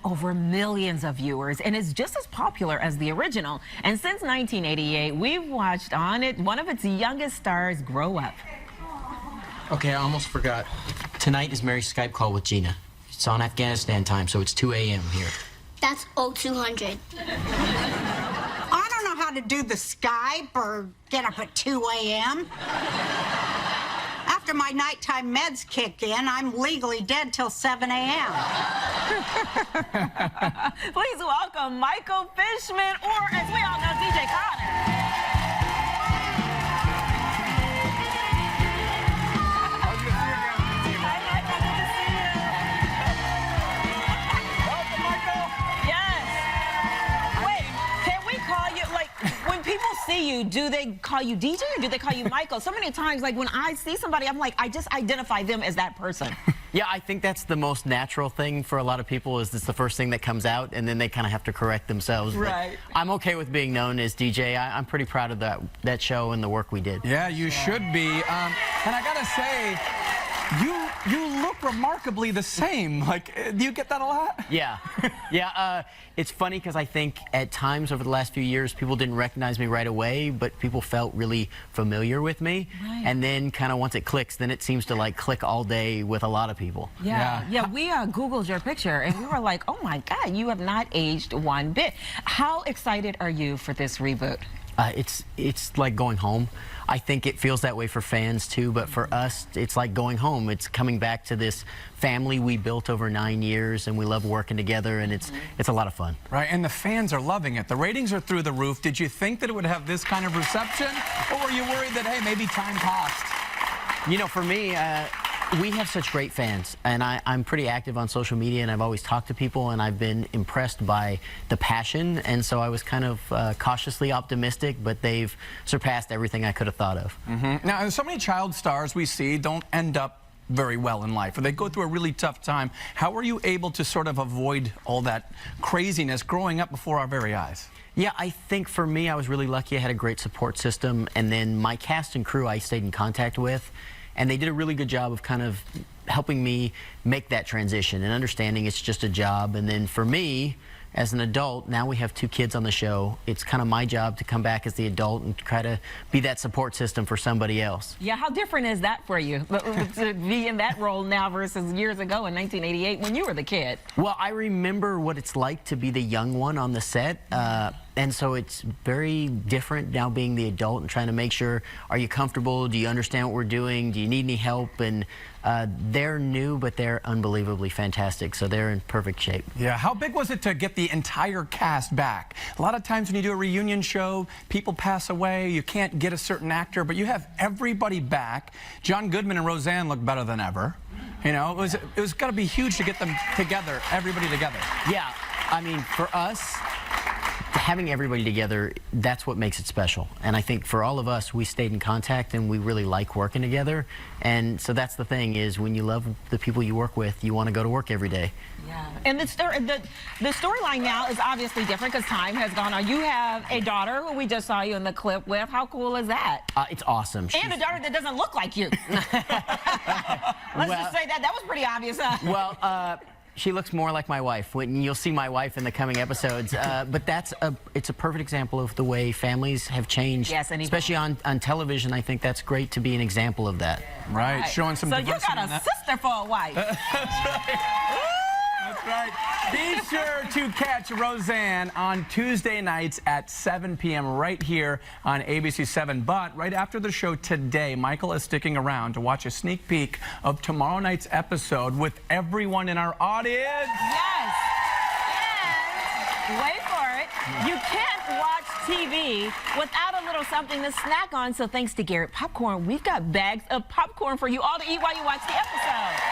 over millions of viewers and is just as popular as the original. And since 1988, we've watched one of its youngest stars grow up. Okay, I almost forgot. Tonight is Mary's Skype call with Gina. It's on Afghanistan time, so it's 2 a.m. here. That's 0200. I don't know how to do the Skype or get up at 2 a.m. After my nighttime meds kick in, I'm legally dead till 7 a.m. Please welcome Michael Fishman, or as we all know, DJ Connor. People see you, do they call you DJ or do they call you Michael? So many times, like when I see somebody, I'm like, I just identify them as that person. Yeah, I think that's the most natural thing for a lot of people, is it's the first thing that comes out, and then they kind of have to correct themselves. Right. But I'm okay with being known as DJ. I'm pretty proud of that show and the work we did. Yeah, you should be. And I gotta say, you look remarkably the same. Like, do you get that a lot? Yeah. Yeah, it's funny because I think at times over the last few years, people didn't recognize me right away, but people felt really familiar with me. Right. And then kind of once it clicks, then it seems to like click all day with a lot of people. Yeah, we Googled your picture and we were like, oh my God, you have not aged one bit. How excited are you for this reboot? It's like going home. I think it feels that way for fans too, but for us, it's like going home. It's coming back to this family we built over 9 years, and we love working together, and it's a lot of fun. Right, and the fans are loving it. The ratings are through the roof. Did you think that it would have this kind of reception, or were you worried that, hey, maybe time passed? You know, for me, we have such great fans, and I'm pretty active on social media, and I've always talked to people, and I've been impressed by the passion, and so I was kind of cautiously optimistic, but they've surpassed everything I could have thought of. Now, so many child stars we see don't end up very well in life, or they go through a really tough time. How were you able to sort of avoid all that craziness growing up before our very eyes? Yeah, I think for me, I was really lucky. I had a great support system, and then my cast and crew I stayed in contact with, and they did a really good job of kind of helping me make that transition and understanding it's just a job. And then for me, as an adult, now we have 2 kids on the show. It's kind of my job to come back as the adult and try to be that support system for somebody else. Yeah, how different is that for you, to be in that role now versus years ago in 1988 when you were the kid? Well, I remember what it's like to be the young one on the set. And so it's very different now being the adult and trying to make sure, are you comfortable? Do you understand what we're doing? Do you need any help? And they're new, but they're unbelievably fantastic. So they're in perfect shape. Yeah, how big was it to get the entire cast back? A lot of times when you do a reunion show, people pass away, you can't get a certain actor, but you have everybody back. John Goodman and Roseanne look better than ever. You know, it was got to be huge to get them together, everybody together. Yeah, I mean, for us, having everybody together, that's what makes it special. And I think for all of us, we stayed in contact and we really like working together. And so that's the thing, is when you love the people you work with, you want to go to work every day. Yeah. And the storyline now is obviously different because time has gone on. You have a daughter who we just saw you in the clip with. How cool is that? It's awesome. And a daughter that doesn't look like you. Let's just say that. That was pretty obvious. Well, she looks more like my wife. You'll see my wife in the coming episodes. But it's a perfect example of the way families have changed. Yes, and especially on television. I think that's great to be an example of that. Right, showing some diversity. So you got a sister for a wife. That's right. That's right. Be sure to catch Roseanne on Tuesday nights at 7 p.m. right here on ABC 7. But right after the show today, Michael is sticking around to watch a sneak peek of tomorrow night's episode with everyone in our audience. Yes. And wait for it. You can't watch TV without a little something to snack on. So thanks to Garrett Popcorn, we've got bags of popcorn for you all to eat while you watch the episode.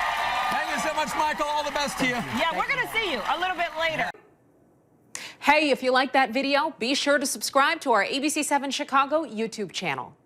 Thank you so much, Michael. All the best to you. Yeah, we're going to see you a little bit later. Hey, if you like that video, be sure to subscribe to our ABC 7 Chicago YouTube channel.